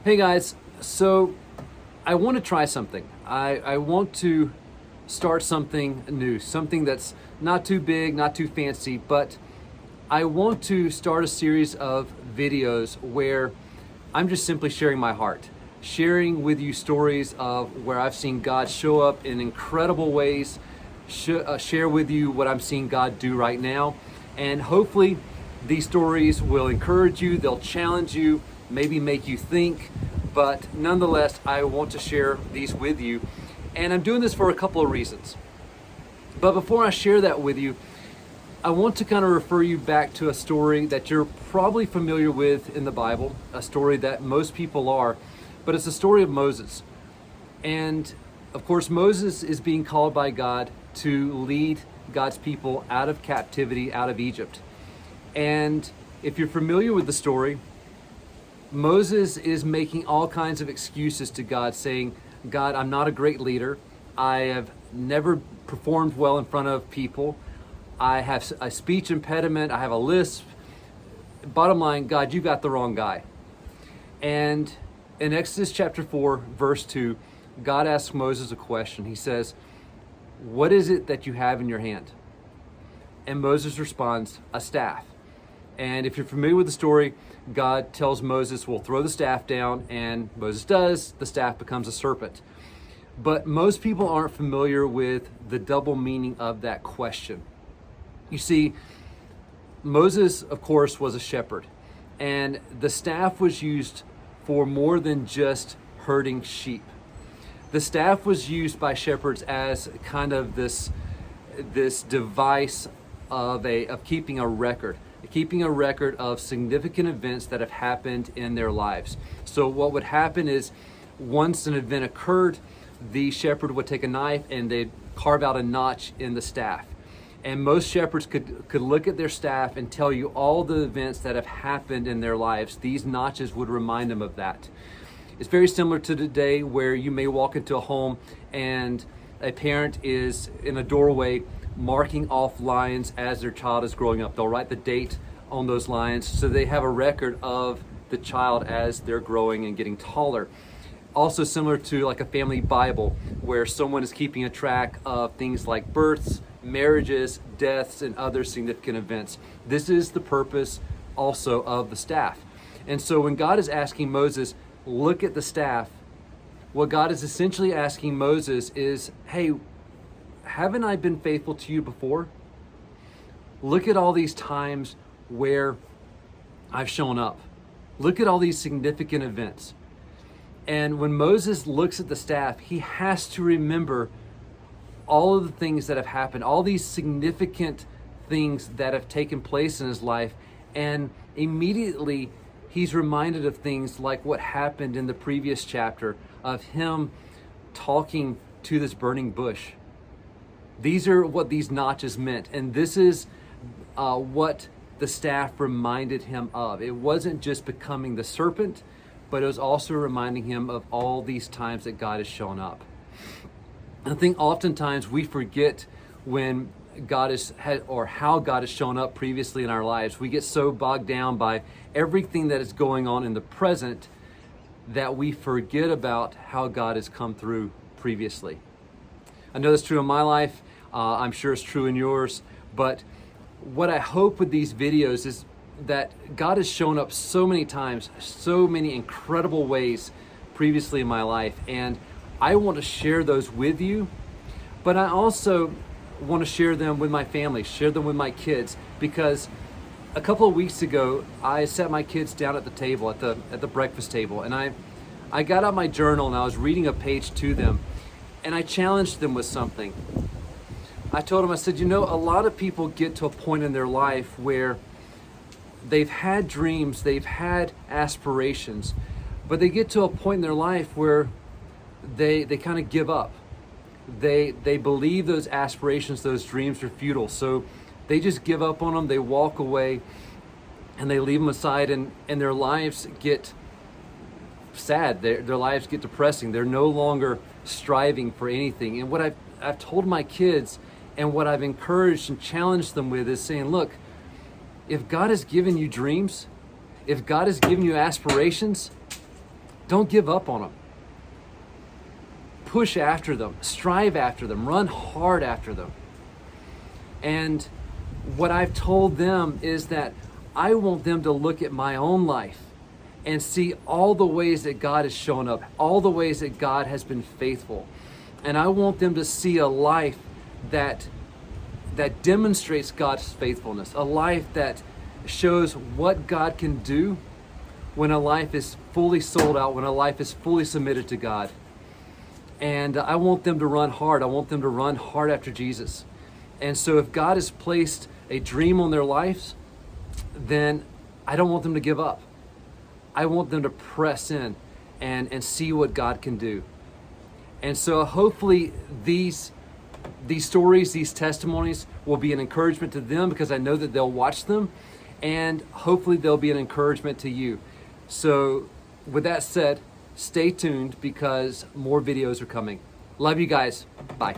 Hey guys, so I want to try something. I want to start something new, something that's not too big, not too fancy, but I want to start a series of videos where I'm just simply sharing my heart, sharing with you stories of where I've seen God show up in incredible ways, share with you what I'm seeing God do right now, and hopefully these stories will encourage you, they'll challenge you, maybe make you think, but nonetheless, I want to share these with you. And I'm doing this for a couple of reasons. But before I share that with you, I want to kind of refer you back to a story that you're probably familiar with in the Bible, a story that most people are, but it's the story of Moses. And of course, Moses is being called by God to lead God's people out of captivity, out of Egypt. And if you're familiar with the story, Moses is making all kinds of excuses to God, saying, God, I'm not a great leader. I have never performed well in front of people. I have a speech impediment. I have a lisp. Bottom line, God, you got the wrong guy. And in Exodus chapter 4, verse 2, God asks Moses a question. He says, what is it that you have in your hand? And Moses responds, a staff. And if you're familiar with the story, God tells Moses, well, throw the staff down, and Moses does. The staff becomes a serpent. But most people aren't familiar with the double meaning of that question. You see, Moses, of course, was a shepherd, and the staff was used for more than just herding sheep. The staff was used by shepherds as kind of this device of keeping a record of significant events that have happened in their lives. So what would happen is, once an event occurred, the shepherd would take a knife and they'd carve out a notch in the staff. And most shepherds could look at their staff and tell you all the events that have happened in their lives. These notches would remind them of that. It's very similar to today, where you may walk into a home and a parent is in a doorway marking off lines as their child is growing up. They'll write the date on those lines so they have a record of the child as they're growing and getting taller. Also similar to like a family Bible, where someone is keeping a track of things like births, marriages, deaths, and other significant events. This is the purpose also of the staff. And so when God is asking Moses, look at the staff, what God is essentially asking Moses is, hey, haven't I been faithful to you before? Look at all these times where I've shown up. Look at all these significant events. And when Moses looks at the staff, he has to remember all of the things that have happened, all these significant things that have taken place in his life. And immediately he's reminded of things like what happened in the previous chapter of him talking to this burning bush. These are what these notches meant. And this is what the staff reminded him of. It wasn't just becoming the serpent, but it was also reminding him of all these times that God has shown up. I think oftentimes we forget when God how God has shown up previously in our lives. We get so bogged down by everything that is going on in the present that we forget about how God has come through previously. I know that's true in my life. I'm sure it's true in yours. But what I hope with these videos is that God has shown up so many times, so many incredible ways previously in my life. And I want to share those with you. But I also want to share them with my family, share them with my kids. Because a couple of weeks ago, I sat my kids down at the table, at the breakfast table. And I got out my journal and I was reading a page to them. And I challenged them with something. I told them, I said, a lot of people get to a point in their life where they've had dreams, they've had aspirations, but they get to a point in their life where they kind of give up. They believe those aspirations, those dreams are futile. So they just give up on them, they walk away, and they leave them aside, and their lives get sad, their lives get depressing. They're no longer striving for anything. And what I've told my kids, and what I've encouraged and challenged them with, is saying, look, if God has given you dreams, if God has given you aspirations, Don't give up on them. Push after them, strive after them, run hard after them. And what I've told them is that I want them to look at my own life and see all the ways that God has shown up, all the ways that God has been faithful. And I want them to see a life that demonstrates God's faithfulness, a life that shows what God can do when a life is fully sold out, when a life is fully submitted to God. And I want them to run hard. I want them to run hard after Jesus. And so if God has placed a dream on their lives, then I don't want them to give up. I want them to press in and see what God can do. And so hopefully these stories, these testimonies will be an encouragement to them, because I know that they'll watch them, and hopefully they'll be an encouragement to you. So with that said, stay tuned, because more videos are coming. Love you guys. Bye.